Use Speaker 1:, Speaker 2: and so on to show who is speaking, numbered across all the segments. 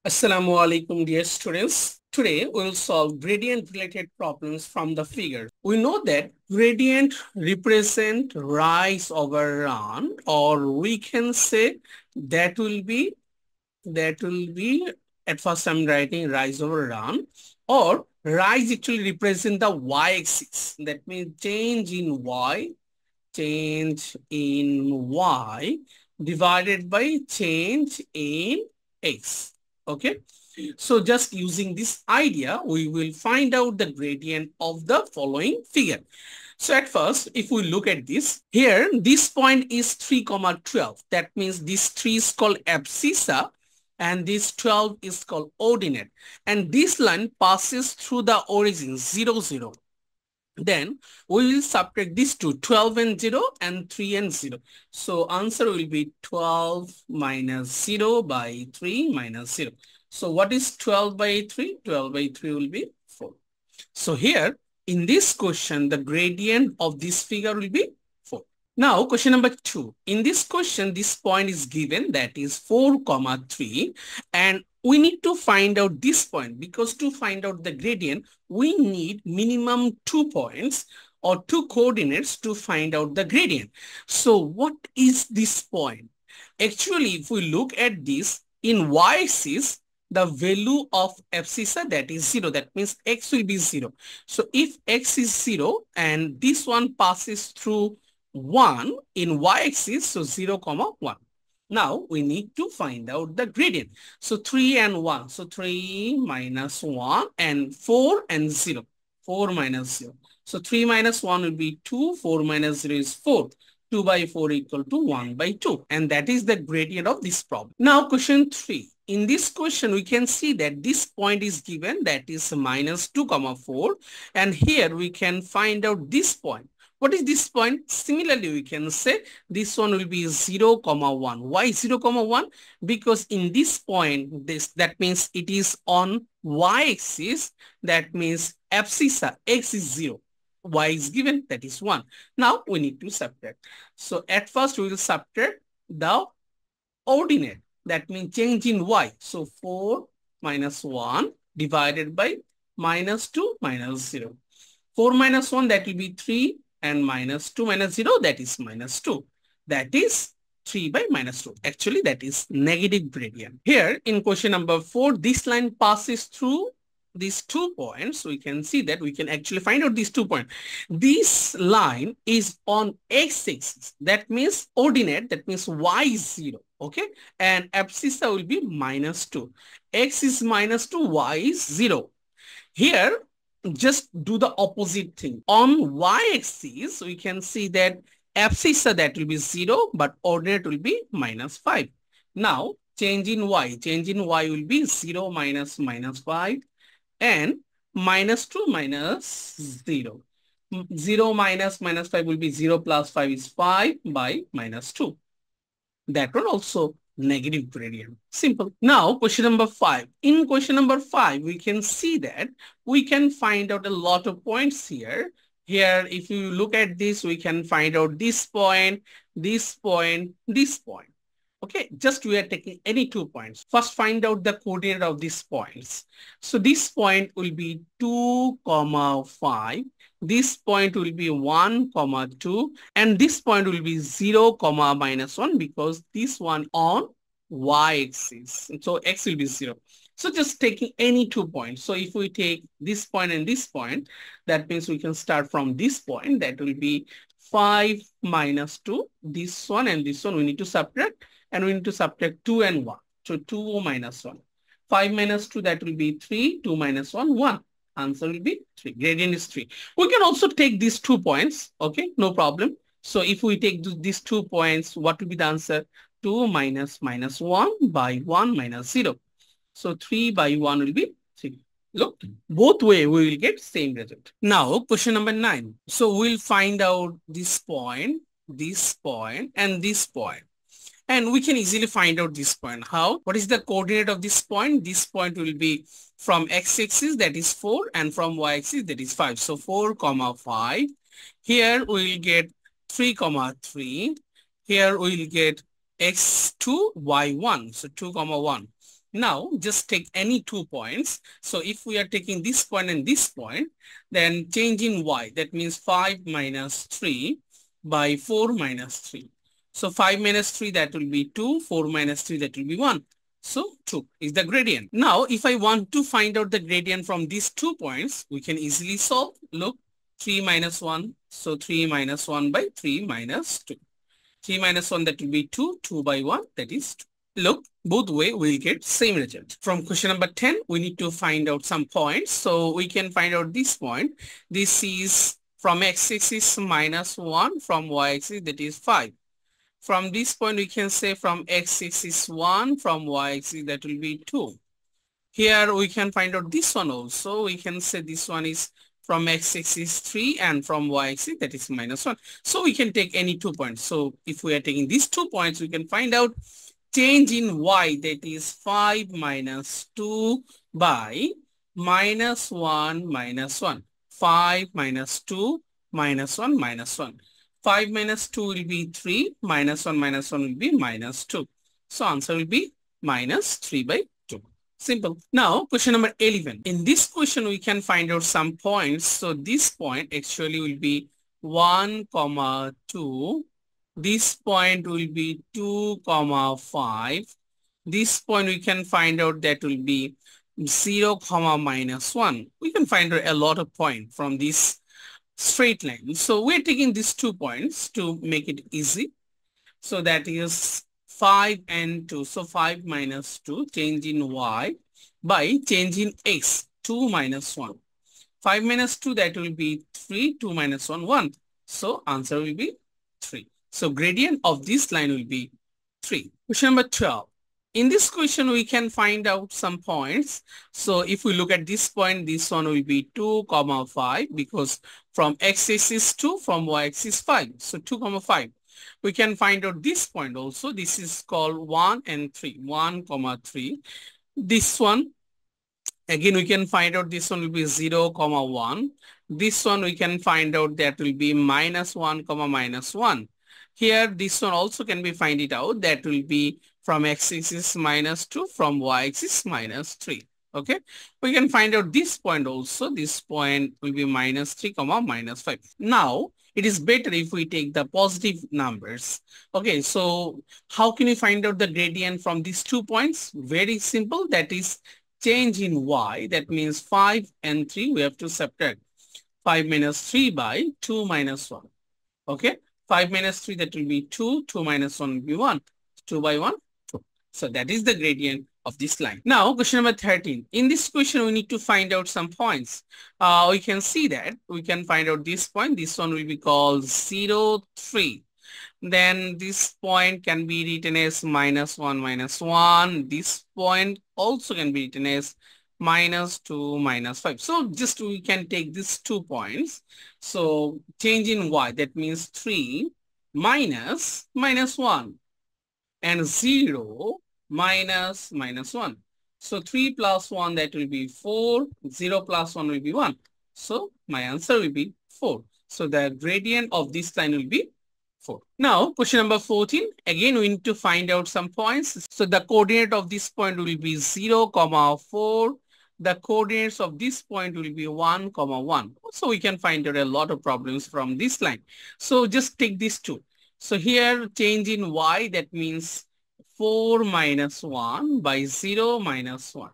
Speaker 1: Assalamu alaikum, dear students. Today we will solve gradient related problems from the figure. We know that gradient represent rise over run, or we can say that will be at first I'm writing rise over run, or rise actually represent the y-axis. That means change in y divided by change in x. Okay, so just using this idea, we will find out the gradient of the following figure. So at first, if we look at this, here, this point is 3, 12. That means this 3 is called abscissa and this 12 is called ordinate. And this line passes through the origin 0, 0. Then we will subtract these two, 12 and 0 and 3 and 0. So answer will be 12 minus 0 by 3 minus 0. So what is 12 by 3? 12 by 3 will be 4. So here in this question, the gradient of this figure will be 4. Now question number 2. In this question, this point is given, that is 4, 3, and we need to find out this point, because to find out the gradient, we need minimum 2 points or 2 coordinates to find out the gradient. So what is this point? Actually, if we look at this in y-axis, the value of abscissa, that is 0. That means x will be 0. So if x is 0 and this one passes through 1 in y-axis, so 0, 1. Now we need to find out the gradient. So 3 and 1. So 3 minus 1 and 4 and 0. 4 minus 0. So 3 minus 1 will be 2. 4 minus 0 is 4. 2 by 4 equal to 1 by 2. And that is the gradient of this problem. Now question 3. In this question, we can see that this point is given, that is minus 2, 4. And here we can find out this point. What is this point? Similarly, we can say this one will be 0, 1. Why 0, 1? Because in this point, that means it is on y-axis. That means abscissa, x is 0. Y is given, that is 1. Now we need to subtract. So at first we will subtract the ordinate. That means change in y. So 4 minus 1 divided by minus 2 minus 0. 4 minus 1, that will be 3. And minus 2 minus 0, that is minus 2. That is 3 by minus 2. Actually, that is negative gradient. Here in question number 4, this line passes through these 2 points. We can see that we can actually find out these 2 points. This line is on x-axis. That means ordinate. That means y is 0. Okay. And abscissa will be minus 2. X is minus 2, y is 0. Here, just do the opposite thing. On y-axis, we can see that abscissa, that will be 0, but ordinate will be minus 5. Now, change in y. Change in y will be 0 minus minus 5 and minus 2 minus 0. 0 minus minus 5 will be 0 plus 5 is 5 by minus 2. That one also negative gradient. Simple. Now, question number 5. In question number 5, we can see that we can find out a lot of points here. Here, if you look at this, we can find out this point, this point, this point. Okay, just we are taking any 2 points. First, find out the coordinate of these points. So this point will be 2, 5. This point will be 1, 2. And this point will be 0, minus 1, because this one on y-axis. So x will be 0. So just taking any 2 points. So if we take this point and this point, that means we can start from this point. That will be 5 minus 2. This one and this one we need to subtract. And we need to subtract 2 and 1. So 2 minus 1. 5 minus 2, that will be 3. 2 minus 1, 1. Answer will be 3. Gradient is 3. We can also take these 2 points. Okay, no problem. So if we take these 2 points, what will be the answer? 2 minus minus 1 by 1 minus 0. So 3 by 1 will be 3. Look, both way we will get same result. Now, question number 9. So we'll find out this point, and this point. And we can easily find out this point. How? What is the coordinate of this point? This point will be from x-axis, that is 4, and from y-axis, that is 5. So 4, 5. Here we will get 3, 3. Here we will get x2, y1. So 2, 1. Now just take any 2 points. So if we are taking this point and this point, then change in y, that means 5 minus 3 by 4 minus 3. So 5 minus 3, that will be 2, 4 minus 3, that will be 1. So 2 is the gradient. Now if I want to find out the gradient from these 2 points, we can easily solve. Look, 3 minus 1. So 3 minus 1 by 3 minus 2. 3 minus 1, that will be 2. 2 by 1, that is 2. Look, both way we'll get same result. From question number 10, we need to find out some points. So we can find out this point. This is from x-axis minus 1, from y-axis, that is 5. From this point, we can say from x-axis 1, from y-axis, that will be 2. Here we can find out this one also. We can say this one is from x-axis 3 and from y-axis, that is minus 1. So we can take any 2 points. So if we are taking these 2 points, we can find out change in y, that is 5 minus 2 by minus 1 minus 1. 5 minus 2 minus 1 minus 1. 5 minus 2 will be 3, minus 1 will be minus 2. So answer will be minus 3 by 2. Simple. Now question number 11. In this question we can find out some points. So this point actually will be 1, 2. This point will be 2, 5. This point we can find out that will be 0, minus 1. We can find out a lot of points from this straight line. So we're taking these 2 points to make it easy. So that is 5 and 2. So 5 minus 2, change in y by change in x, 2 minus 1. 5 minus 2, that will be 3, 2 minus 1, 1. So answer will be 3. So gradient of this line will be 3. Question number 12. In this question, we can find out some points. So if we look at this point, this one will be 2, 5, because from x-axis 2, from y-axis 5. So 2, 5. We can find out this point also. This is called 1 and 3. 1, 3. This one, again, we can find out this one will be 0, 1. This one we can find out that will be minus 1, minus 1. Here, this one also can be find it out. That will be from x-axis minus 2, from y-axis minus 3. Okay. We can find out this point also. This point will be minus 3, minus 5. Now, it is better if we take the positive numbers. Okay. So, how can we find out the gradient from these 2 points? Very simple. That is change in y. That means 5 and 3. We have to subtract 5 minus 3 by 2 minus 1. Okay. 5 minus 3, that will be 2. 2 minus 1 will be 1. 2 by 1, 2. So that is the gradient of this line. Now, question number 13. In this question, we need to find out some points. We can see that we can find out this point. This one will be called 0, 3. Then this point can be written as minus 1, minus 1. This point also can be written as minus 2, minus 5. So just we can take these 2 points. So change in y, that means 3 minus 1 and 0 minus 1. So 3 plus 1, that will be 4. 0 plus 1 will be 1. So my answer will be 4. So the gradient of this line will be 4. Now, question number 14. Again, we need to find out some points. So the coordinate of this point will be 0, 4. The coordinates of this point will be 1, 1. So we can find out a lot of problems from this line. So just take these 2. So here, change in y, that means 4 minus 1 by 0 minus 1.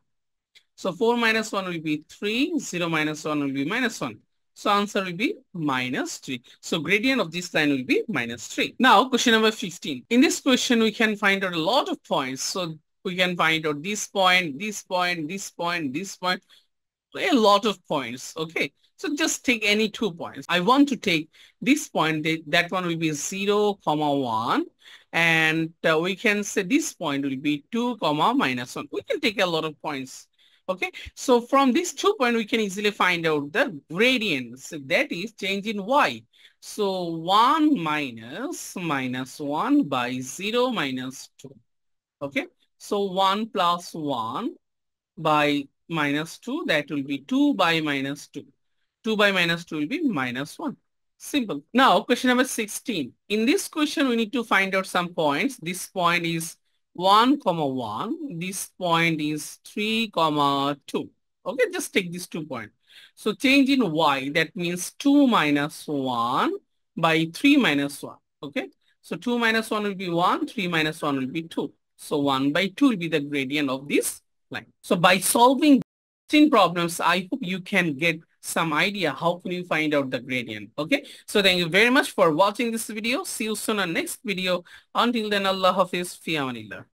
Speaker 1: So 4 minus 1 will be 3. 0 minus 1 will be minus 1. So answer will be minus 3. So gradient of this line will be minus 3. Now, question number 15. In this question, we can find out a lot of points. So we can find out this point, this point, this point, this point, a lot of points. Okay. So just take any 2 points. I want to take this point, that one will be 0, 1. And we can say this point will be 2, minus 1. We can take a lot of points. Okay. So from these 2 points, we can easily find out the gradient. So that is change in y. So 1 minus 1 by 0 minus 2. Okay. So 1 plus 1 by minus 2, that will be 2 by minus 2. 2 by minus 2 will be minus 1. Simple. Now, question number 16. In this question, we need to find out some points. This point is 1, comma 1. This point is 3, comma 2. Okay, just take this 2 point. So change in y, that means 2 minus 1 by 3 minus 1. Okay, so 2 minus 1 will be 1, 3 minus 1 will be 2. So 1 by 2 will be the gradient of this line. So by solving problems, I hope you can get some idea how can you find out the gradient. Okay, so thank you very much for watching this video. See you soon on next video. Until then, Allah Hafiz, fi amanillah.